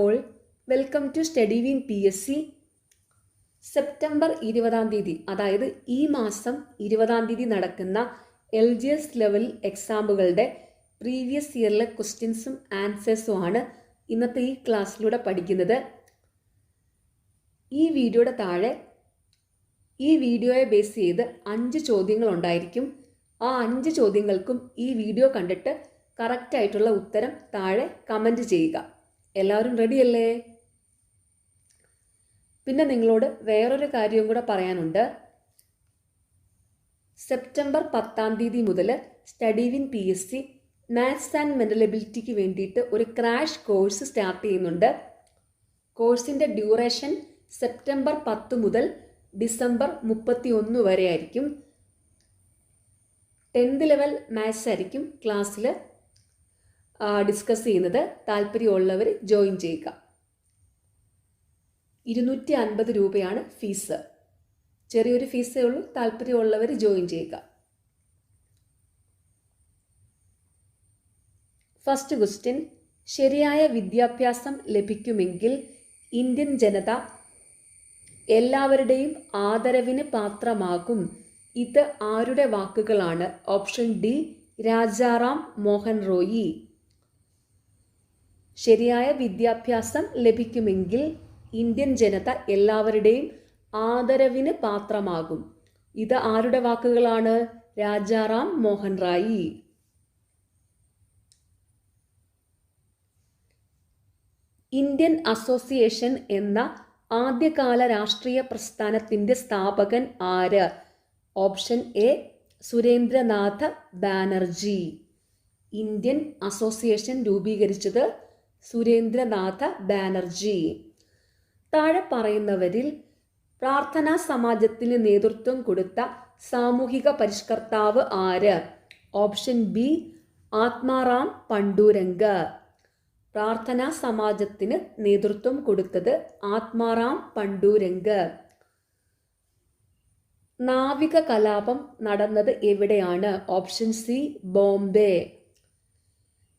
All, welcome to study win PSC. September 20 അതായത് ഈ മാസം 20 നടക്കുന്ന LGS ലെവൽ എക്സാമുകളുടെ പ്രീവിയസ് ഇയറിലെ ക്വസ്റ്റ്യൻസും ആൻസേഴ്സും ആണ് ഇന്നത്തെ ഈ ക്ലാസ്സിലൂടെ പഠിക്കുന്നത്. ഈ വീഡിയോയുടെ താഴെ ഈ വീഡിയോയെ ബേസ് ചെയ്ത് 5 ചോദ്യങ്ങൾ ഉണ്ടായിരിക്കും. ആ 5 ചോദ്യങ്ങൾക്കും ഈ വീഡിയോ കണ്ടിട്ട് കറക്റ്റായിട്ടുള്ള ഉത്തരം താഴെ കമൻറ്റ് ചെയ്യുക. എല്ലാവരും റെഡിയല്ലേ? പിന്നെ നിങ്ങളോട് വേറൊരു കാര്യവും കൂടെ പറയാനുണ്ട്. സെപ്റ്റംബർ 10 മുതൽ study win PSC maths and mental എബിലിറ്റിക്ക് വേണ്ടിയിട്ട് ഒരു ക്രാഷ് കോഴ്സ് സ്റ്റാർട്ട് ചെയ്യുന്നുണ്ട്. കോഴ്സിൻ്റെ ഡ്യൂറേഷൻ സെപ്റ്റംബർ 10 മുതൽ ഡിസംബർ 31 വരെ ആയിരിക്കും. 10th ലെവൽ മാത്സ് ആയിരിക്കും ക്ലാസ്സിൽ ഡിസ്കസ് ചെയ്യുന്നത്. താല്പര്യമുള്ളവർ ജോയിൻ ചെയ്യുക. 250 രൂപയാണ് ഫീസ്. ചെറിയൊരു ഫീസേ ഉള്ളൂ. താല്പര്യമുള്ളവർ ജോയിൻ ചെയ്യുക. ഫസ്റ്റ് ക്വസ്റ്റ്യൻ, ശരിയായ വിദ്യാഭ്യാസം ലഭിക്കുമെങ്കിൽ ഇന്ത്യൻ ജനത എല്ലാവരുടെയും ആദരവിന് പാത്രമാകും. ഇത് ആരുടെ വാക്കുകളാണ്? Option D, Rajaram Mohan Roy. ശരിയായ വിദ്യാഭ്യാസം ലഭിക്കുമെങ്കിൽ ഇന്ത്യൻ ജനത എല്ലാവരുടെയും ആദരവിന് പാത്രമാകും. ഇത് ആരുടെ വാക്കുകളാണ്? രാജാറാം മോഹൻ റായി. ഇന്ത്യൻ അസോസിയേഷൻ എന്ന ആദ്യകാല രാഷ്ട്രീയ പ്രസ്ഥാനത്തിൻ്റെ സ്ഥാപകൻ ആര്? Option A, Surendranath Banerjee. Indian association രൂപീകരിച്ചത് സുരേന്ദ്രനാഥ ബാനർജി. താഴെ പറയുന്നവരിൽ പ്രാർത്ഥനാ സമാജത്തിന് നേതൃത്വം കൊടുത്ത സാമൂഹിക പരിഷ്കർത്താവ് ആര്? Option B, Atmaram Pandurang. പ്രാർത്ഥനാ സമാജത്തിന് നേതൃത്വം കൊടുത്തത് ആത്മാറാം പണ്ഡുരംഗ്. നാവിക കലാപം നടന്നത് എവിടെയാണ്? Option C, Bombay.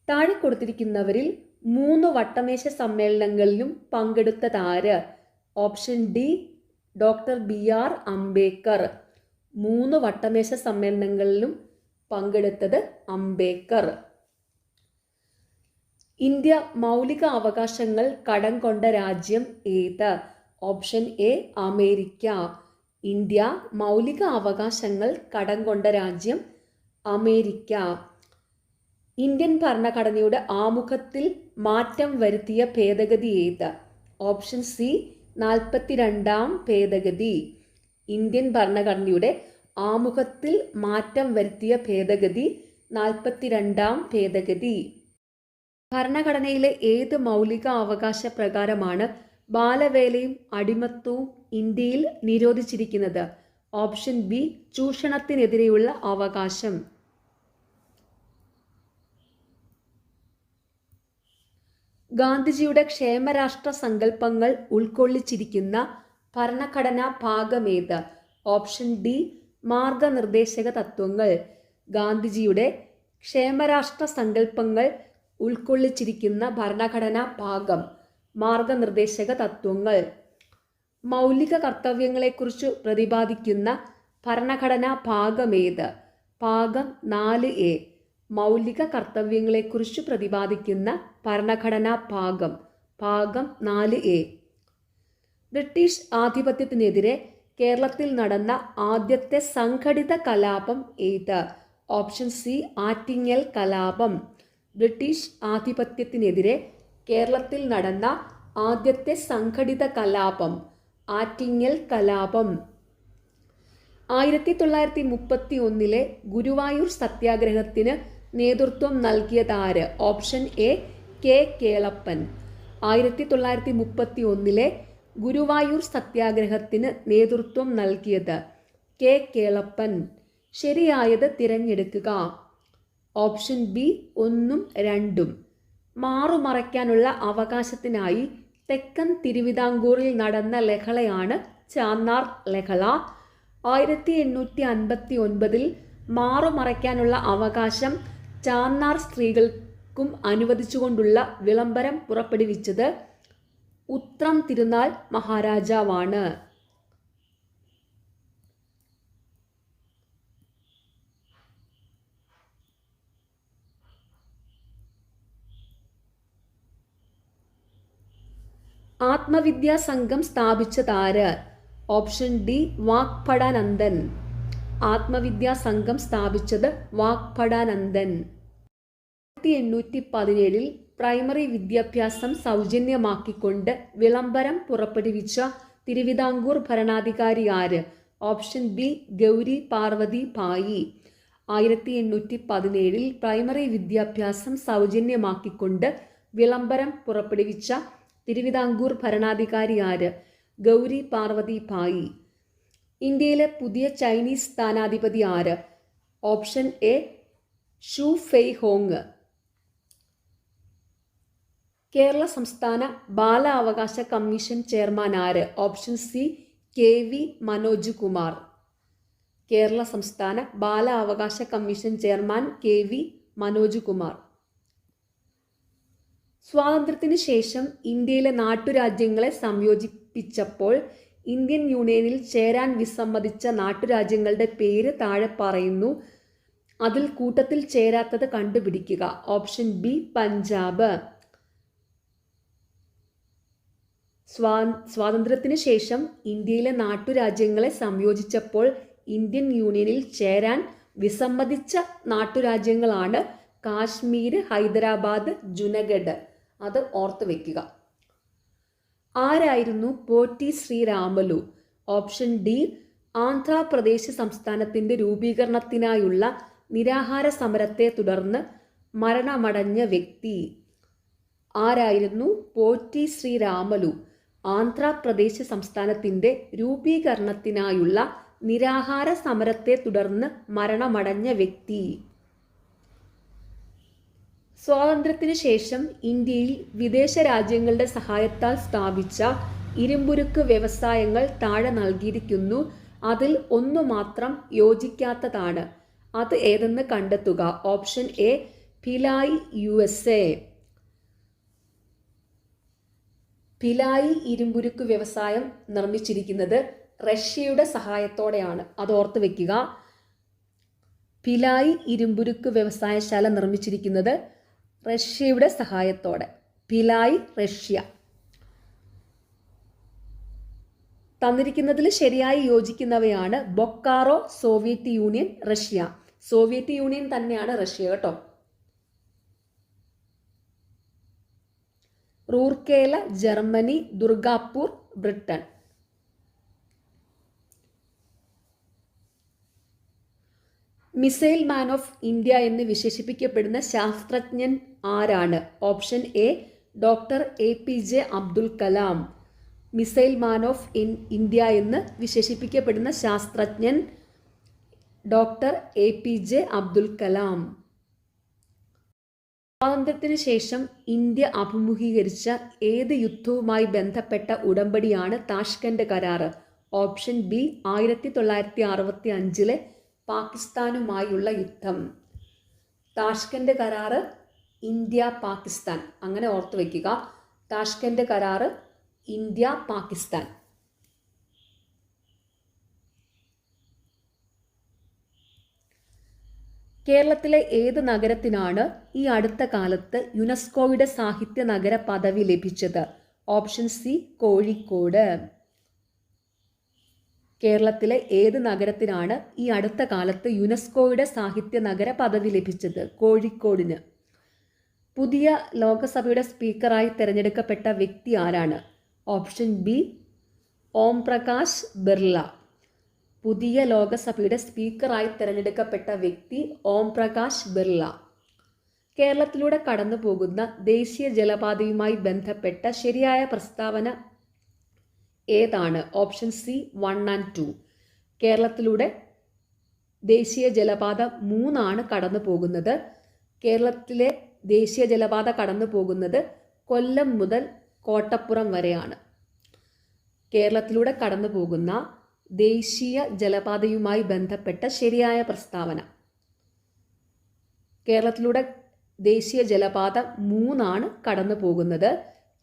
താഴെ കൊടുത്തിരിക്കുന്നവരിൽ 3 വട്ടമേശ സമ്മേളനങ്ങളിലും പങ്കെടുത്തതാര്? Option D, doctor BR Ambedkar. 3 വട്ടമേശ സമ്മേളനങ്ങളിലും പങ്കെടുത്തത് അംബേദ്കർ. ഇന്ത്യ മൗലിക അവകാശങ്ങൾ കടം കൊണ്ട രാജ്യം ഏത്? Option A, America. ഇന്ത്യ മൗലിക അവകാശങ്ങൾ കടം കൊണ്ട രാജ്യം അമേരിക്ക. ഇന്ത്യൻ ഭരണഘടനയുടെ ആമുഖത്തിൽ മാറ്റം വരുത്തിയ ഭേദഗതി ഏത്? ഓപ്ഷൻ സി, 42ാം ഭേദഗതി. ഇന്ത്യൻ ഭരണഘടനയുടെ ആമുഖത്തിൽ മാറ്റം വരുത്തിയ ഭേദഗതി 42ാം ഭേദഗതി. ഭരണഘടനയിലെ ഏത് മൗലിക അവകാശ പ്രകാരമാണ് ബാലവേലയും അടിമത്തവും ഇന്ത്യയിൽ നിരോധിച്ചിരിക്കുന്നത്? ഓപ്ഷൻ ബി, ചൂഷണത്തിനെതിരെയുള്ള അവകാശം. ഗാന്ധിജിയുടെ ക്ഷേമരാഷ്ട്ര സങ്കല്പങ്ങൾ ഉൾക്കൊള്ളിച്ചിരിക്കുന്ന ഭരണഘടനാ ഭാഗമേത്? ഓപ്ഷൻ ഡി, മാർഗനിർദ്ദേശക തത്വങ്ങൾ. ഗാന്ധിജിയുടെ ക്ഷേമരാഷ്ട്ര സങ്കല്പങ്ങൾ ഉൾക്കൊള്ളിച്ചിരിക്കുന്ന ഭരണഘടനാ ഭാഗം മാർഗനിർദ്ദേശക തത്വങ്ങൾ. മൗലിക കർത്തവ്യങ്ങളെക്കുറിച്ച് പ്രതിപാദിക്കുന്ന ഭരണഘടനാ ഭാഗമേത്? ഭാഗം 4A. മൗലിക കർത്തവ്യങ്ങളെക്കുറിച്ച് പ്രതിപാദിക്കുന്ന ഭരണഘടനാ ഭാഗം ഭാഗം 4A. ബ്രിട്ടീഷ് ആധിപത്യത്തിനെതിരെ കേരളത്തിൽ നടന്ന ആദ്യത്തെ സംഘടിത കലാപം ഏത്? ഓപ്ഷൻ സി, ആറ്റിങ്ങൽ കലാപം. ബ്രിട്ടീഷ് ആധിപത്യത്തിനെതിരെ കേരളത്തിൽ നടന്ന ആദ്യത്തെ സംഘടിത കലാപം ആറ്റിങ്ങൽ കലാപം. 1931 ഗുരുവായൂർ സത്യാഗ്രഹത്തിന് നേതൃത്വം നൽകിയതാര്? Option A, K. Kelappan. 1931 Guruvayur സത്യാഗ്രഹത്തിന് നേതൃത്വം നൽകിയത് K. കേളപ്പൻ. ശരിയായത് തിരഞ്ഞെടുക്കുക. Option B, 1ഉം 2ഉം. മാറുമറയ്ക്കാനുള്ള അവകാശത്തിനായി തെക്കൻ തിരുവിതാംകൂറിൽ നടന്ന ലഹളയാണ് ചാന്നാർ ലഹള. 1859 മാറുമറയ്ക്കാനുള്ള അവകാശം ചാന്നാർ സ്ത്രീകൾക്കും അനുവദിച്ചുകൊണ്ടുള്ള വിളംബരം പുറപ്പെടുവിച്ചത് ഉത്രം തിരുനാൾ മഹാരാജാവാണ്? ആത്മവിദ്യാ സംഘം സ്ഥാപിച്ചതാര്? Option D Vagbhatanandan. ആത്മവിദ്യാ സംഘം സ്ഥാപിച്ചത് വാഗ്ഭടാനന്ദൻ. 1817 പ്രൈമറി വിദ്യാഭ്യാസം സൗജന്യമാക്കിക്കൊണ്ട് വിളംബരം പുറപ്പെടുവിച്ച തിരുവിതാംകൂർ ഭരണാധികാരി ആര്? Option B Gauri Parvati Bayi. 1817 primary വിദ്യാഭ്യാസം സൗജന്യമാക്കിക്കൊണ്ട് വിളംബരം പുറപ്പെടുവിച്ച തിരുവിതാംകൂർ ഭരണാധികാരി ആര്? ഗൗരി പാർവതി ഭായി. ഇന്ത്യയിലെ പുതിയ ചൈനീസ് സ്ഥാനാധിപതി ആര്? Option A Xu Fei Hong. Kerala സംസ്ഥാന ബാലാവകാശ കമ്മീഷൻ ചെയർമാൻ ആര്? Option C K V Manoj Kumar. കേരള സംസ്ഥാന ബാലാവകാശ കമ്മീഷൻ ചെയർമാൻ കെ വി മനോജ് കുമാർ. സ്വാതന്ത്ര്യത്തിന് ശേഷം ഇന്ത്യയിലെ നാട്ടുരാജ്യങ്ങളെ സംയോജിപ്പിച്ചപ്പോൾ ഇന്ത്യൻ യൂണിയനിൽ ചേരാൻ വിസമ്മതിച്ച നാട്ടുരാജ്യങ്ങളുടെ പേര് താഴെ പറയുന്നു. അതിൽ കൂട്ടത്തിൽ ചേരാത്തത് കണ്ടുപിടിക്കുക. Option B Punjab. സ്വാതന്ത്ര്യത്തിന് ശേഷം ഇന്ത്യയിലെ നാട്ടുരാജ്യങ്ങളെ സംയോജിച്ചപ്പോൾ ഇന്ത്യൻ യൂണിയനിൽ ചേരാൻ വിസമ്മതിച്ച നാട്ടുരാജ്യങ്ങളാണ് കാശ്മീർ, ഹൈദരാബാദ്, ജുനഗഡ്. അത് ഓർത്ത് വയ്ക്കുക. ആരായിരുന്നു പോറ്റി ശ്രീരാമലു? ഓപ്ഷൻ ഡി ആന്ധ്രാപ്രദേശ് സംസ്ഥാനത്തിൻ്റെ രൂപീകരണത്തിനായുള്ള നിരാഹാര സമരത്തെ തുടർന്ന് മരണമടഞ്ഞ വ്യക്തി. ആരായിരുന്നു പോറ്റി ശ്രീരാമലു? ആന്ധ്രാപ്രദേശ് സംസ്ഥാനത്തിൻ്റെ രൂപീകരണത്തിനായുള്ള നിരാഹാര സമരത്തെ തുടർന്ന് മരണമടഞ്ഞ വ്യക്തി. സ്വാതന്ത്ര്യത്തിന് ശേഷം ഇന്ത്യയിൽ വിദേശ രാജ്യങ്ങളുടെ സഹായത്താൽ സ്ഥാപിച്ച ഇരുമ്പുരുക്ക് വ്യവസായങ്ങൾ താഴെ നൽകിയിരിക്കുന്നു. അതിൽ ഒന്നു മാത്രം യോജിക്കാത്തതാണ്. അത് ഏതെന്ന് കണ്ടെത്തുക. Option A Bhilai USA. Bhilai ഇരുമ്പുരുക്ക് വ്യവസായം നിർമ്മിച്ചിരിക്കുന്നത് റഷ്യയുടെ സഹായത്തോടെയാണ്. അത് ഓർത്ത് വയ്ക്കുക. ഭിലായ് ഇരുമ്പുരുക്ക് വ്യവസായശാല നിർമ്മിച്ചിരിക്കുന്നത് റഷ്യയുടെ സഹായത്തോടെ. ഭിലായ് റഷ്യ. തന്നിരിക്കുന്നതിൽ ശരിയായി യോജിക്കുന്നവയാണ് Bokaro Soviet Union, Russia. Soviet Union തന്നെയാണ് റഷ്യ കേട്ടോ. Rourkela Germany, Durgapur Britain. Missile man of India എന്ന് വിശേഷിപ്പിക്കപ്പെടുന്ന ശാസ്ത്രജ്ഞൻ ആരാണ്? Option A doctor APJ Abdul Kalam. Missile man of India എന്ന് വിശേഷിപ്പിക്കപ്പെടുന്ന ശാസ്ത്രജ്ഞൻ ഡോക്ടർ APJ അബ്ദുൽ കലാം. സ്വാതന്ത്ര്യത്തിന് ശേഷം ഇന്ത്യ അഭിമുഖീകരിച്ച ഏത് യുദ്ധവുമായി ബന്ധപ്പെട്ട ഉടമ്പടിയാണ് താഷ്കന്റ് കരാറ്? ഓപ്ഷൻ ബി 1965 പാകിസ്ഥാനുമായുള്ള യുദ്ധം. താഷ്കന്റ് കരാറ് ഇന്ത്യ പാകിസ്ഥാൻ. അങ്ങനെ ഓർത്തു വയ്ക്കുക. താഷ്കന്റ് കരാറ് ഇന്ത്യ പാകിസ്ഥാൻ. കേരളത്തിലെ ഏത് നഗരത്തിനാണ് ഈ അടുത്ത കാലത്ത് യുനെസ്കോയുടെ സാഹിത്യ നഗര പദവി ലഭിച്ചത്? Option C Kozhikode. കേരളത്തിലെ ഏത് നഗരത്തിനാണ് ഈ അടുത്ത കാലത്ത് യുനെസ്കോയുടെ സാഹിത്യ നഗര പദവി ലഭിച്ചത്? കോഴിക്കോടിന്. പുതിയ ലോകസഭയുടെ സ്പീക്കറായി തിരഞ്ഞെടുക്കപ്പെട്ട വ്യക്തി ആരാണ്? Option B Om Prakash Birla. പുതിയ ലോകസഭയുടെ സ്പീക്കറായി തിരഞ്ഞെടുക്കപ്പെട്ട വ്യക്തി ഓം പ്രകാശ് ബിർള. കേരളത്തിലൂടെ കടന്നു പോകുന്ന ദേശീയ ജലപാതയുമായി ബന്ധപ്പെട്ട ശരിയായ പ്രസ്താവന ഏതാണ്? Option C 1 and 2. കേരളത്തിലൂടെ ദേശീയ ജലപാത 3 കടന്നു പോകുന്നത്. കേരളത്തിലെ ദേശീയ ജലപാത കടന്നു പോകുന്നത് കൊല്ലം മുതൽ കോട്ടപ്പുറം വരെയാണ്. കേരളത്തിലൂടെ കടന്നു പോകുന്ന ദേശീയ ജലപാതയുമായി ബന്ധപ്പെട്ട ശരിയായ പ്രസ്താവന. കേരളത്തിലൂടെ ദേശീയ ജലപാത 3 കടന്നു പോകുന്നത്.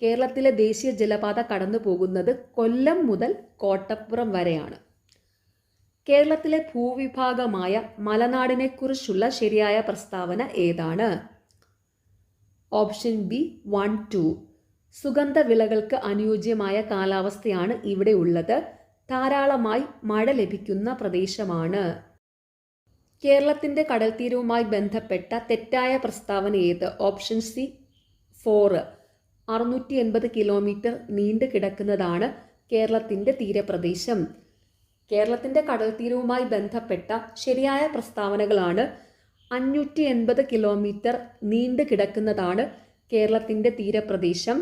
കേരളത്തിലെ ദേശീയ ജലപാത കടന്നു പോകുന്നത് കൊല്ലം മുതൽ കോട്ടപ്പുറം വരെയാണ്. കേരളത്തിലെ ഭൂവിഭാഗമായ മലനാടിനെക്കുറിച്ചുള്ള ശരിയായ പ്രസ്താവന ഏതാണ്? Option B 1, 2. സുഗന്ധവിളകൾക്ക് അനുയോജ്യമായ കാലാവസ്ഥയാണ് ഇവിടെ ഉള്ളത്. ധാരാളമായി മഴ ലഭിക്കുന്ന പ്രദേശമാണ്. കേരളത്തിൻ്റെ കടൽത്തീരവുമായി ബന്ധപ്പെട്ട തെറ്റായ പ്രസ്താവന ഏത്? Option C 4. 680 കിലോമീറ്റർ നീണ്ടു കിടക്കുന്നതാണ് കേരളത്തിൻ്റെ തീരപ്രദേശം. കേരളത്തിൻ്റെ കടൽത്തീരവുമായി ബന്ധപ്പെട്ട ശരിയായ പ്രസ്താവനകളാണ് 580 കിലോമീറ്റർ നീണ്ടു കിടക്കുന്നതാണ് കേരളത്തിൻ്റെ തീരപ്രദേശം.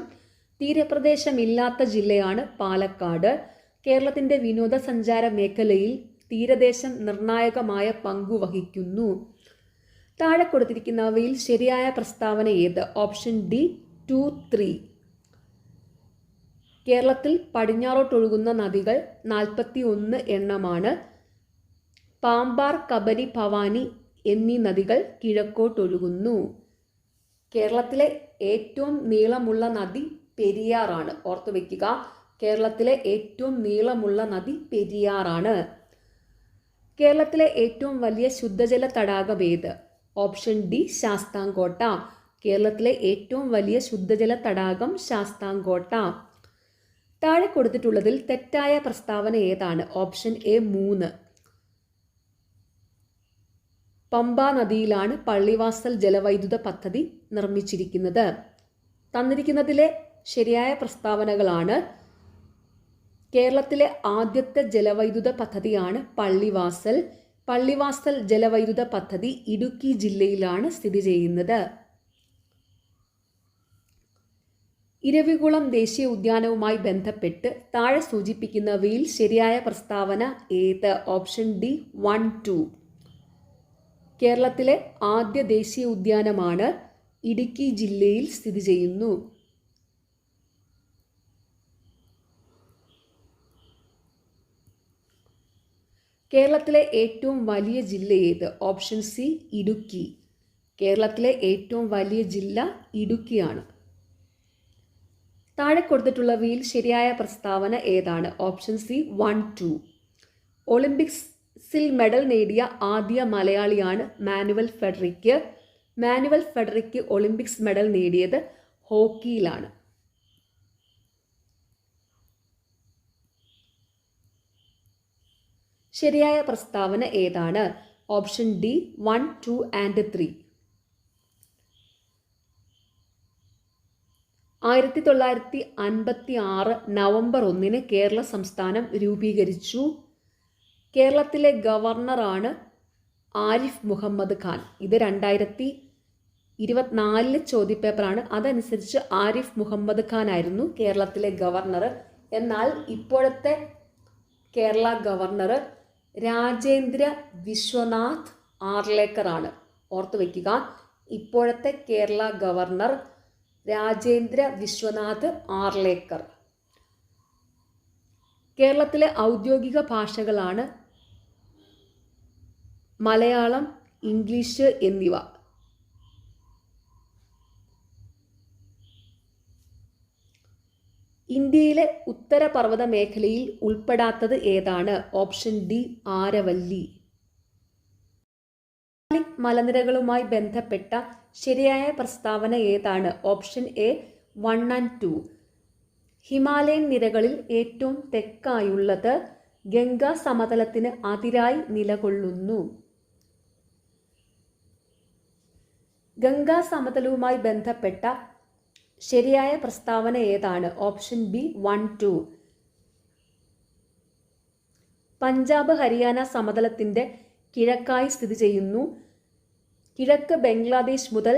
തീരപ്രദേശമില്ലാത്ത ജില്ലയാണ് പാലക്കാട്. കേരളത്തിൻ്റെ വിനോദസഞ്ചാര മേഖലയിൽ തീരദേശം നിർണായകമായ പങ്കുവഹിക്കുന്നു. താഴെ കൊടുത്തിരിക്കുന്നവയിൽ ശരിയായ പ്രസ്താവന ഏത്? Option D 2, 3. കേരളത്തിൽ പടിഞ്ഞാറോട്ടൊഴുകുന്ന നദികൾ 41 എണ്ണമാണ്. പാമ്പാർ, കബനി, ഭവാനി എന്നീ നദികൾ കിഴക്കോട്ടൊഴുകുന്നു. കേരളത്തിലെ ഏറ്റവും നീളമുള്ള നദി പെരിയാറാണ്. ഓർത്തു വയ്ക്കുക, കേരളത്തിലെ ഏറ്റവും നീളമുള്ള നദി പെരിയാറാണ്. കേരളത്തിലെ ഏറ്റവും വലിയ ശുദ്ധജല തടാകം ഏത്? Option D Sasthamkotta. കേരളത്തിലെ ഏറ്റവും വലിയ ശുദ്ധജല തടാകം ശാസ്താംകോട്ട. താഴെ കൊടുത്തിട്ടുള്ളതിൽ തെറ്റായ പ്രസ്താവന ഏതാണ്? Option A 3. പമ്പാ നദിയിലാണ് പള്ളിവാസൽ ജലവൈദ്യുത പദ്ധതി നിർമ്മിച്ചിരിക്കുന്നത്. തന്നിരിക്കുന്നതിലെ ശരിയായ പ്രസ്താവനകളാണ്: കേരളത്തിലെ ആദ്യത്തെ ജലവൈദ്യുത പദ്ധതിയാണ് പള്ളിവാസൽ. പള്ളിവാസൽ ജലവൈദ്യുത പദ്ധതി ഇടുക്കി ജില്ലയിലാണ് സ്ഥിതി ചെയ്യുന്നത്. ഇരവികുളം ദേശീയ ഉദ്യാനവുമായി ബന്ധപ്പെട്ട് താഴെ സൂചിപ്പിക്കുന്നവയിൽ ശരിയായ പ്രസ്താവന ഏത്? Option D 1, 2. കേരളത്തിലെ ആദ്യ ദേശീയ ഉദ്യാനമാണ്, ഇടുക്കി ജില്ലയിൽ സ്ഥിതി ചെയ്യുന്നു. കേരളത്തിലെ ഏറ്റവും വലിയ ജില്ല ഏത്? Option C Idukki. കേരളത്തിലെ ഏറ്റവും വലിയ ജില്ല ഇടുക്കിയാണ്. താഴെ കൊടുത്തിട്ടുള്ളവയിൽ ശരിയായ പ്രസ്താവന ഏതാണ്? Option C 1, 2. ഒളിമ്പിക്സിൽ മെഡൽ നേടിയ ആദ്യ മലയാളിയാണ് മാനുവൽ ഫെഡറിക്. മാനുവൽ ഫെഡറിക് ഒളിമ്പിക്സ് മെഡൽ നേടിയത് ഹോക്കിയിലാണ്. ശരിയായ പ്രസ്താവന ഏതാണ്? Option D 1, 2 and 3. 1956 November 1 Kerala സംസ്ഥാനം രൂപീകരിച്ചു. കേരളത്തിലെ ഗവർണറാണ് ആരിഫ് മുഹമ്മദ് ഖാൻ. ഇത് 2024 ചോദ്യപേപ്പറാണ്. അതനുസരിച്ച് ആരിഫ് മുഹമ്മദ് ഖാൻ ആയിരുന്നു കേരളത്തിലെ ഗവർണർ. എന്നാൽ ഇപ്പോഴത്തെ കേരള ഗവർണർ രാജേന്ദ്ര വിശ്വനാഥ് ആർലേക്കർ ആണ്. ഓർത്തു വയ്ക്കുക, ഇപ്പോഴത്തെ കേരള ഗവർണർ രാജേന്ദ്ര വിശ്വനാഥ് ആർലേക്കർ. കേരളത്തിലെ ഔദ്യോഗിക ഭാഷകളാണ് മലയാളം, ഇംഗ്ലീഷ് എന്നിവ. ഇന്ത്യയിലെ ഉത്തരപർവ്വത മേഖലയിൽ ഉൾപ്പെടാത്തത് ഏതാണ്? Option D Aravalli. മലനിരകളുമായി ബന്ധപ്പെട്ട ശരിയായ പ്രസ്താവന ഏതാണ്? Option A 1 and 2. ഹിമാലയൻ നിരകളിൽ ഏറ്റവും തെക്കായുള്ളത് ഗംഗാ സമതലത്തിന് അതിരായി നിലകൊള്ളുന്നു. ഗംഗാ സമതലവുമായി ബന്ധപ്പെട്ട ശരിയായ പ്രസ്താവന ഏതാണ്? Option B 1, 2. പഞ്ചാബ് ഹരിയാന സമതലത്തിൻ്റെ കിഴക്കായി സ്ഥിതി ചെയ്യുന്നു. കിഴക്ക് ബംഗ്ലാദേശ് മുതൽ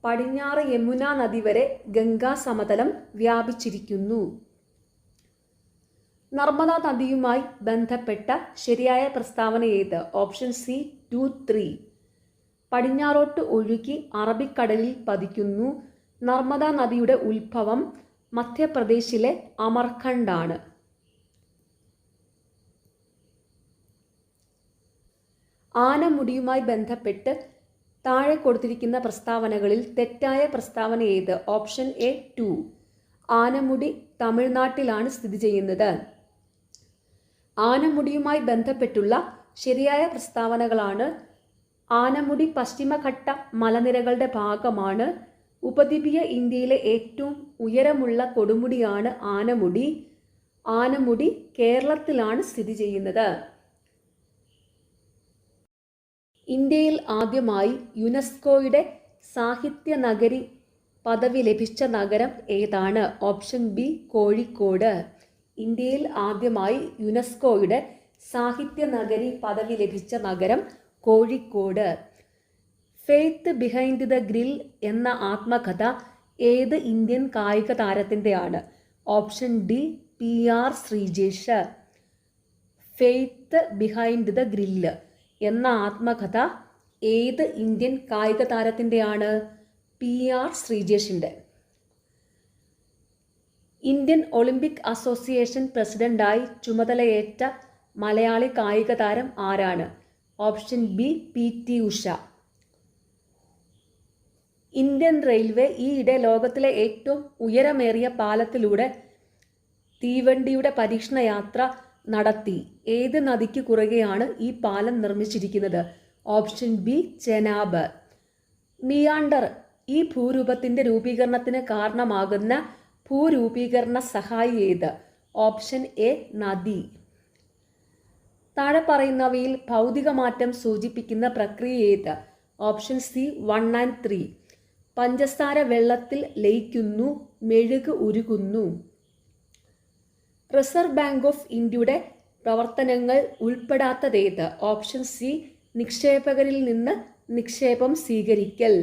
പടിഞ്ഞാറ് യമുന നദി വരെ ഗംഗാ സമതലം വ്യാപിച്ചിരിക്കുന്നു. നർമ്മദ നദിയുമായി ബന്ധപ്പെട്ട ശരിയായ പ്രസ്താവന ഏത്? Option C 2, 3. പടിഞ്ഞാറോട്ട് ഒഴുകി അറബിക്കടലിൽ പതിക്കുന്നു. നർമ്മദ നദിയുടെ ഉത്ഭവം മധ്യപ്രദേശിലെ അമർഖണ്ഡാണ്. ആനമുടിയുമായി ബന്ധപ്പെട്ട് താഴെ കൊടുത്തിരിക്കുന്ന പ്രസ്താവനകളിൽ തെറ്റായ പ്രസ്താവന ഏത്? Option A 2. ആനമുടി തമിഴ്നാട്ടിലാണ് സ്ഥിതി ചെയ്യുന്നത്. ആനമുടിയുമായി ബന്ധപ്പെട്ടുള്ള ശരിയായ പ്രസ്താവനകളാണ്: ആനമുടി പശ്ചിമഘട്ട മലനിരകളുടെ ഭാഗമാണ്. ഉപദ്വീപീയ ഇന്ത്യയിലെ ഏറ്റവും ഉയരമുള്ള കൊടുമുടിയാണ് ആനമുടി. ആനമുടി കേരളത്തിലാണ് സ്ഥിതി ചെയ്യുന്നത്. ഇന്ത്യയിൽ ആദ്യമായി യുനെസ്കോയുടെ സാഹിത്യ നഗരി പദവി ലഭിച്ച നഗരം ഏതാണ്? Option B Kozhikode. ഇന്ത്യയിൽ ആദ്യമായി യുനെസ്കോയുടെ സാഹിത്യ നഗരി പദവി ലഭിച്ച നഗരം Kozhikode. Faith behind the grill എന്ന ആത്മകഥ ഏത് ഇന്ത്യൻ കായിക താരത്തിൻ്റെയാണ്? Option D PR Sreejesh. Faith behind the grill എന്ന ആത്മകഥ ഏത് ഇന്ത്യൻ കായിക താരത്തിൻ്റെയാണ്? PR ശ്രീജേഷിൻ്റെ. ഇന്ത്യൻ ഒളിമ്പിക് അസോസിയേഷൻ പ്രസിഡന്റായി ചുമതലയേറ്റ മലയാളി കായിക താരം ആരാണ്? Option B PT Usha. Indian railway ഈയിടെ ലോകത്തിലെ ഏറ്റവും ഉയരമേറിയ പാലത്തിലൂടെ തീവണ്ടിയുടെ പരീക്ഷണ യാത്ര നടത്തി. ഏത് നദിക്ക് കുറുകെയാണ് ഈ പാലം നിർമ്മിച്ചിരിക്കുന്നത്? Option B Chenab. മിയാണ്ടർ ഈ ഭൂരൂപത്തിന്റെ രൂപീകരണത്തിന് കാരണമാകുന്ന ഭൂരൂപീകരണ സഹായി ഏത്? ഓപ്ഷൻ എ നദി. താഴെ പറയുന്നവയിൽ ഭൗതികമാറ്റം സൂചിപ്പിക്കുന്ന പ്രക്രിയ ഏത്? Option C 1 and 3. പഞ്ചസാര വെള്ളത്തിൽ ലയിക്കുന്നു, മെഴുക് ഉരുകുന്നു. റിസർവ് ബാങ്ക് ഓഫ് ഇന്ത്യയുടെ പ്രവർത്തനങ്ങൾ ഉൾപ്പെടാത്തതേത്? ഓപ്ഷൻ സി നിക്ഷേപകരിൽ നിന്ന് നിക്ഷേപം സ്വീകരിക്കൽ.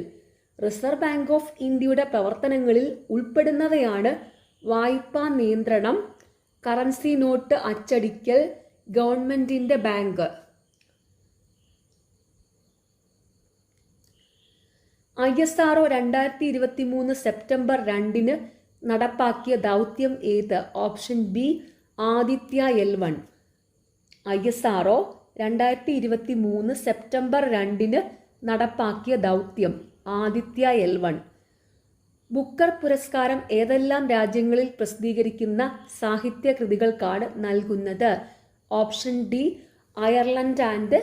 റിസർവ് ബാങ്ക് ഓഫ് ഇന്ത്യയുടെ പ്രവർത്തനങ്ങളിൽ ഉൾപ്പെടുന്നവയാണ് വായ്പാ നിയന്ത്രണം, കറൻസി നോട്ട് അച്ചടിക്കൽ, ഗവൺമെന്റിന്റെ ബാങ്ക്. ISRO 2023 സെപ്റ്റംബർ 2 നടപ്പാക്കിയ ദൗത്യം ഏത്? Option B Aditya L1. ISRO 2023 September 2 നടപ്പാക്കിയ ദൗത്യം ആദിത്യ L1. ബുക്കർ പുരസ്കാരം ഏതെല്ലാം രാജ്യങ്ങളിൽ പ്രസിദ്ധീകരിക്കുന്ന സാഹിത്യ കൃതികൾക്കാണ് നൽകുന്നത്? Option D Ireland and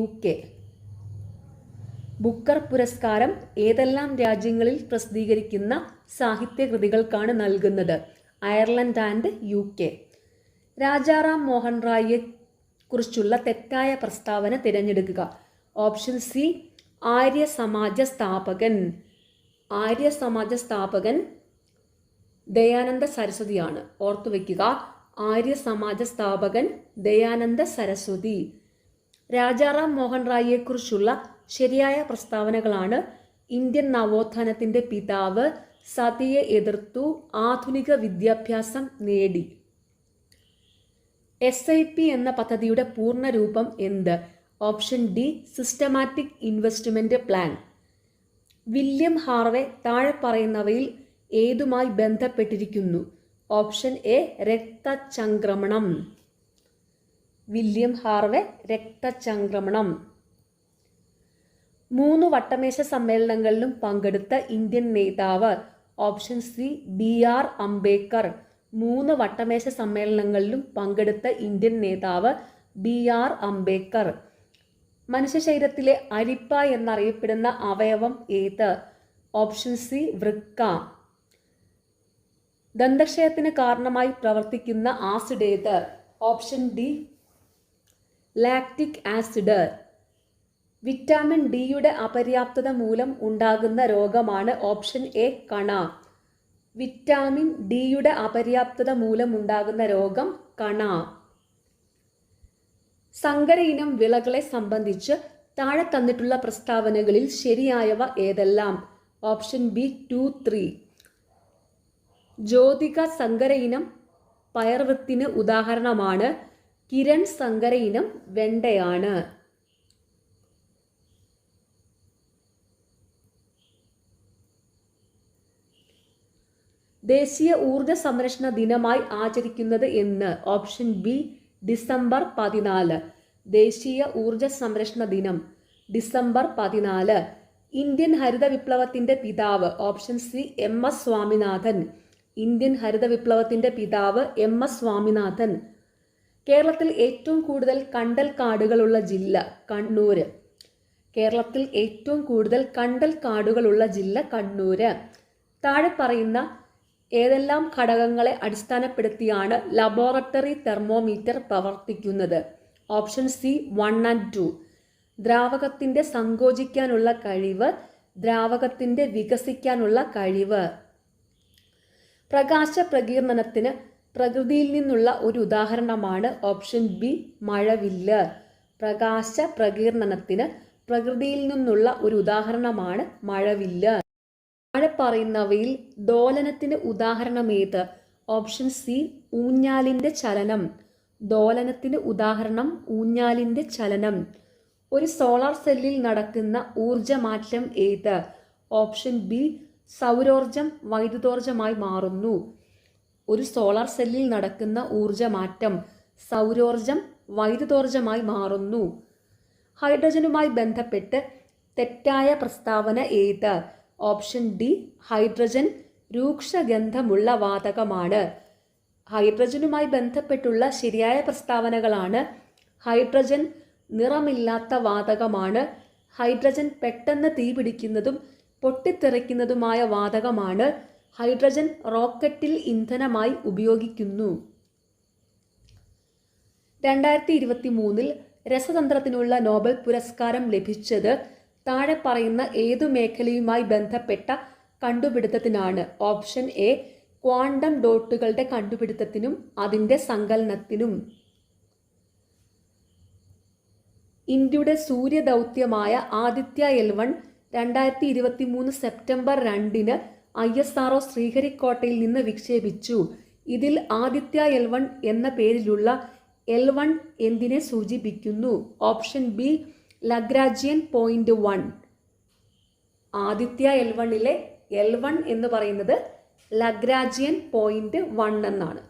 UK. Booker പുരസ്കാരം ഏതെല്ലാം രാജ്യങ്ങളിൽ പ്രസിദ്ധീകരിക്കുന്ന സാഹിത്യ കൃതികൾക്കാണ് നൽകുന്നത്? Ireland and UK. Rajaram Mohan റായിയെ കുറിച്ചുള്ള തെറ്റായ പ്രസ്താവന തിരഞ്ഞെടുക്കുക. ഓപ്ഷൻ സി ആര്യ സമാജ സ്ഥാപകൻ. ആര്യ സമാജ സ്ഥാപകൻ ദയാനന്ദ സരസ്വതിയാണ്. ഓർത്തുവെക്കുക, ആര്യ സമാജ സ്ഥാപകൻ ദയാനന്ദ സരസ്വതി. രാജാറാം മോഹൻ റായിയെക്കുറിച്ചുള്ള ശരിയായ പ്രസ്താവനകളാണ്: ഇന്ത്യൻ നവോത്ഥാനത്തിന്റെ പിതാവ്, സതിയെ എതിർത്തു, ആധുനിക വിദ്യാഭ്യാസം നേടി. SIP എന്ന പദ്ധതിയുടെ പൂർണ്ണരൂപം എന്ത്? Option D systematic investment plan. William Harvey താഴെ പറയുന്നവയിൽ ഏതുമായി ബന്ധപ്പെട്ടിരിക്കുന്നു? ഓപ്ഷൻ എ രക്തചംക്രമണം. വില്യം ഹാർവേ രക്തചംക്രമണം. 3 വട്ടമേശ സമ്മേളനങ്ങളിലും പങ്കെടുത്ത ഇന്ത്യൻ നേതാവ്? Option C BR Ambedkar. 3 വട്ടമേശ സമ്മേളനങ്ങളിലും പങ്കെടുത്ത ഇന്ത്യൻ നേതാവ് BR അംബേദ്കർ. മനുഷ്യ ശരീരത്തിലെ അരിപ്പ എന്നറിയപ്പെടുന്ന അവയവം ഏത്? ഓപ്ഷൻ സി വൃക്ക. ദന്തക്ഷയത്തിന് കാരണമായി പ്രവർത്തിക്കുന്ന ആസിഡ് ഏത്? Option D lactic acid. Vitamin ഡിയുടെ അപര്യാപ്തത മൂലം ഉണ്ടാകുന്ന രോഗമാണ്? ഓപ്ഷൻ എ കണ. വിറ്റാമിൻ ഡിയുടെ അപര്യാപ്തത മൂലം ഉണ്ടാകുന്ന രോഗം കണ. സങ്കര ഇനം വിളകളെ സംബന്ധിച്ച് താഴെ തന്നിട്ടുള്ള പ്രസ്താവനകളിൽ ശരിയായവ ഏതെല്ലാം? Option B 2, 3. ജ്യോതിക സങ്കര ഇനം പയർവിത്തിന് ഉദാഹരണമാണ്. കിരൺ സങ്കര ഇനം വെണ്ടയാണ്. ദേശീയ ഊർജ സംരക്ഷണ ദിനമായി ആചരിക്കുന്നത് എന്ന്? Option B December 14. ദേശീയ ഊർജ സംരക്ഷണ ദിനം ഡിസംബർ 14. ഇന്ത്യൻ ഹരിത വിപ്ലവത്തിന്റെ പിതാവ്? Option C MS Swaminathan. Indian ഹരിത വിപ്ലവത്തിന്റെ പിതാവ് MS സ്വാമിനാഥൻ. കേരളത്തിൽ ഏറ്റവും കൂടുതൽ കണ്ടൽ കാടുകളുള്ള ജില്ല കണ്ണൂര്. കേരളത്തിൽ ഏറ്റവും കൂടുതൽ കണ്ടൽ കാടുകളുള്ള ജില്ല കണ്ണൂര്. താഴെ പറയുന്ന ഏതെല്ലാം ഘടകങ്ങളെ അടിസ്ഥാനപ്പെടുത്തിയാണ് ലബോറട്ടറി തെർമോമീറ്റർ പ്രവർത്തിക്കുന്നത്? Option C 1 and 2. ദ്രാവകത്തിന്റെ സങ്കോചിക്കാനുള്ള കഴിവ്, ദ്രാവകത്തിന്റെ വികസിക്കാനുള്ള കഴിവ്. പ്രകാശ പ്രകീർണനത്തിന് പ്രകൃതിയിൽ നിന്നുള്ള ഒരു ഉദാഹരണമാണ് ഓപ്ഷൻ ബി മഴവില്ല്. പ്രകാശ പ്രകീർണനത്തിന് പ്രകൃതിയിൽ നിന്നുള്ള ഒരു ഉദാഹരണമാണ് മഴവില്ല്. താഴെ പറയുന്നവയിൽ ദോലനത്തിന് ഉദാഹരണം ഏത്? ഓപ്ഷൻ സി ഊഞ്ഞാലിന്റെ ചലനം. ദോലനത്തിന് ഉദാഹരണം ഊഞ്ഞാലിന്റെ ചലനം. ഒരു സോളാർ സെല്ലിൽ നടക്കുന്ന ഊർജമാറ്റം ഏത്? ഓപ്ഷൻ ബി സൗരോർജം വൈദ്യുതോർജമായി മാറുന്നു. ഒരു സോളാർ സെല്ലിൽ നടക്കുന്ന ഊർജമാറ്റം സൗരോർജം വൈദ്യുതോർജമായി മാറുന്നു. ഹൈഡ്രജനുമായി ബന്ധപ്പെട്ട് തെറ്റായ പ്രസ്താവന ഏത്? ഓപ്ഷൻ ഡി ഹൈഡ്രജൻ രൂക്ഷഗന്ധമുള്ള വാതകമാണ്. ഹൈഡ്രജനുമായി ബന്ധപ്പെട്ടുള്ള ശരിയായ പ്രസ്താവനകളാണ്: ഹൈഡ്രജൻ നിറമില്ലാത്ത വാതകമാണ്, ഹൈഡ്രജൻ പെട്ടെന്ന് തീപിടിക്കുന്നതും പൊട്ടിത്തെറിക്കുന്നതുമായ വാതകമാണ്, ഹൈഡ്രജൻ റോക്കറ്റിൽ ഇന്ധനമായി ഉപയോഗിക്കുന്നു. 2023 രസതന്ത്രത്തിനുള്ള നോബൽ പുരസ്കാരം ലഭിച്ചത് താഴെ പറയുന്ന ഏതു മേഖലയുമായി ബന്ധപ്പെട്ട കണ്ടുപിടുത്തത്തിനാണ്? ഓപ്ഷൻ എ ക്വാണ്ടം ഡോട്ടുകളുടെ കണ്ടുപിടുത്തത്തിനും അതിൻ്റെ സങ്കലനത്തിനും. ഇന്ത്യയുടെ സൂര്യദൗത്യമായ ആദിത്യ L1 2023 സെപ്റ്റംബർ 2 ISRO ശ്രീഹരിക്കോട്ടയിൽ നിന്ന് വിക്ഷേപിച്ചു. ഇതിൽ ആദിത്യ L1 എന്ന പേരിലുള്ള L1 എന്തിനെ സൂചിപ്പിക്കുന്നു? Option B Lagrangian point 1. Aditya L1ലെ L1 എന്ന് പറയുന്നത് ലഗ്രാഞ്ചിയൻ പോയിന്റ് 1 എന്നാണ്.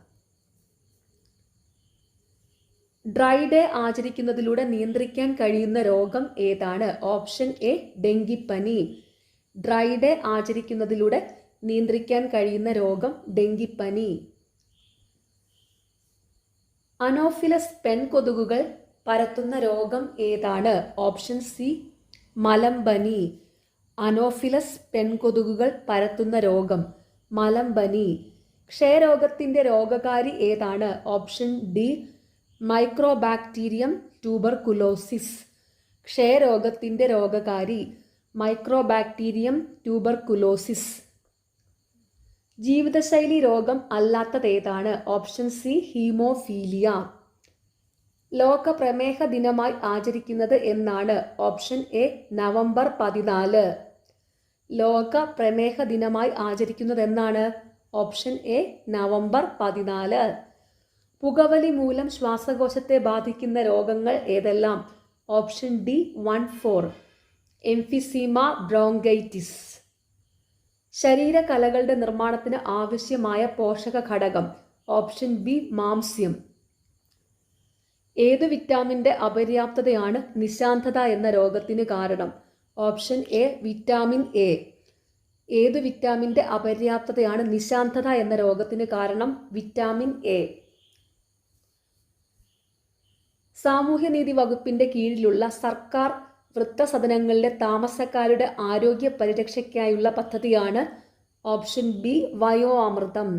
ഡ്രൈ ഡേ ആചരിക്കുന്നതിലൂടെ നിയന്ത്രിക്കാൻ കഴിയുന്ന രോഗം ഏതാണ്? ഓപ്ഷൻ എ ഡെങ്കിപ്പനി. ഡ്രൈ ഡേ ആചരിക്കുന്നതിലൂടെ നിയന്ത്രിക്കാൻ കഴിയുന്ന രോഗം ഡെങ്കിപ്പനി. അനോഫിലസ് പെൺകൊതുകുകൾ പരത്തുന്ന രോഗം ഏതാണ്? ഓപ്ഷൻ സി മലമ്പനി. അനോഫിലസ് പെൺകൊതുകുകൾ പരത്തുന്ന രോഗം മലമ്പനി. ക്ഷയരോഗത്തിന്റെ രോഗകാരി ഏതാണ്? Option D Mycobacterium tuberculosis. ക്ഷയരോഗത്തിന്റെ രോഗകാരി മൈക്രോബാക്ടീരിയം ട്യൂബർകുലോസിസ്. ജീവിതശൈലി രോഗം അല്ലാത്തതേതാണ്? Option C haemophilia. ലോക പ്രമേഹ ദിനമായി ആചരിക്കുന്നത് എന്നാണ്? Option A November 14. ലോക പ്രമേഹ ദിനമായി ആചരിക്കുന്നത് എന്നാണ്? Option A November 14. പുകവലി മൂലം ശ്വാസകോശത്തെ ബാധിക്കുന്ന രോഗങ്ങൾ ഏതെല്ലാം? Option D 1-4. Emphysema, bronchitis. ശരീരകലകളുടെ നിർമ്മാണത്തിന് ആവശ്യമായ പോഷക ഘടകം? ഓപ്ഷൻ ബി മാംസ്യം. ഏതു വിറ്റാമിൻ്റെ അപര്യാപ്തതയാണ് നിശാന്തത എന്ന രോഗത്തിന് കാരണം? Option A vitamin A. ഏതു വിറ്റാമിൻ്റെ അപര്യാപ്തതയാണ് നിശാന്തത എന്ന രോഗത്തിന് കാരണം? Vitamin A. സാമൂഹ്യനീതി വകുപ്പിന്റെ കീഴിലുള്ള സർക്കാർ വൃദ്ധസദനങ്ങളിലെ താമസക്കാരുടെ ആരോഗ്യ പരിരക്ഷയ്ക്കായുള്ള പദ്ധതിയാണ്? Option B Vayo Amritham.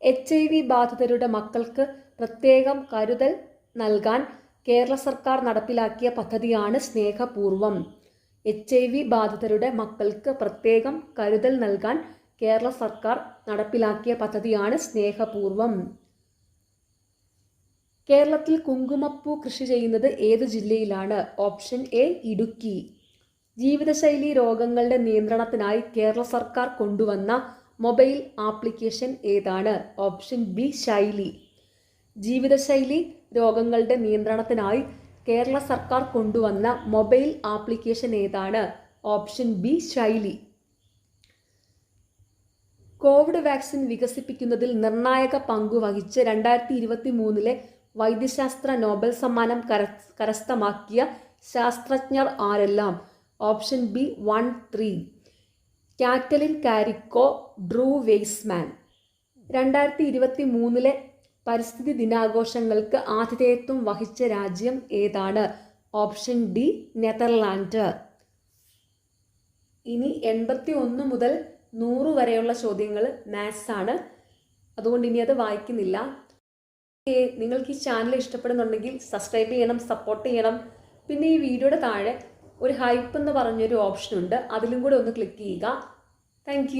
HIV ബാധിതരുടെ മക്കൾക്ക് പ്രത്യേകം കരുതൽ നൽകാൻ കേരള സർക്കാർ നടപ്പിലാക്കിയ പദ്ധതിയാണ് സ്നേഹപൂർവം. HIV ബാധിതരുടെ മക്കൾക്ക് പ്രത്യേകം കരുതൽ നൽകാൻ കേരള സർക്കാർ നടപ്പിലാക്കിയ പദ്ധതിയാണ് സ്നേഹപൂർവം. കേരളത്തിൽ കുങ്കുമപ്പൂ കൃഷി ചെയ്യുന്നത് ഏത് ജില്ലയിലാണ്? Option A Idukki. ജീവിതശൈലി രോഗങ്ങളുടെ നിയന്ത്രണത്തിനായി കേരള സർക്കാർ കൊണ്ടുവന്ന മൊബൈൽ ആപ്ലിക്കേഷൻ ഏതാണ്? ഓപ്ഷൻ ബി ശൈലി. ജീവിതശൈലി രോഗങ്ങളുടെ നിയന്ത്രണത്തിനായി കേരള സർക്കാർ കൊണ്ടുവന്ന മൊബൈൽ ആപ്ലിക്കേഷൻ ഏതാണ്? ഓപ്ഷൻ ബി ശൈലി. കോവിഡ് വാക്സിൻ വികസിപ്പിക്കുന്നതിൽ നിർണായക പങ്കുവഹിച്ച് 2023 വൈദ്യശാസ്ത്ര നോബൽ സമ്മാനം കരസ്ഥമാക്കിയ ശാസ്ത്രജ്ഞർ ആരെല്ലാം? Option B 1-3. Katalin കാരിക്കോ, Drew Weisman. 2023 പരിസ്ഥിതി ദിനാഘോഷങ്ങൾക്ക് ആതിഥേയത്വം വഹിച്ച രാജ്യം ഏതാണ്? Option D Netherland. ഇനി 81 മുതൽ 100 വരെയുള്ള ചോദ്യങ്ങൾ മാത്സ് ആണ്, അതുകൊണ്ട് ഇനി അത് വായിക്കുന്നില്ല. നിങ്ങൾക്ക് ഈ ചാനൽ ഇഷ്ടപ്പെടുന്നുണ്ടെങ്കിൽ സബ്സ്ക്രൈബ് ചെയ്യണം, സപ്പോർട്ട് ചെയ്യണം. പിന്നെ ഈ വീഡിയോയുടെ താഴെ ഒരു ഹൈപ്പ് എന്ന് പറഞ്ഞൊരു ഓപ്ഷൻ ഉണ്ട്, അതിലും കൂടെ ഒന്ന് ക്ലിക്ക് ചെയ്യുക. താങ്ക്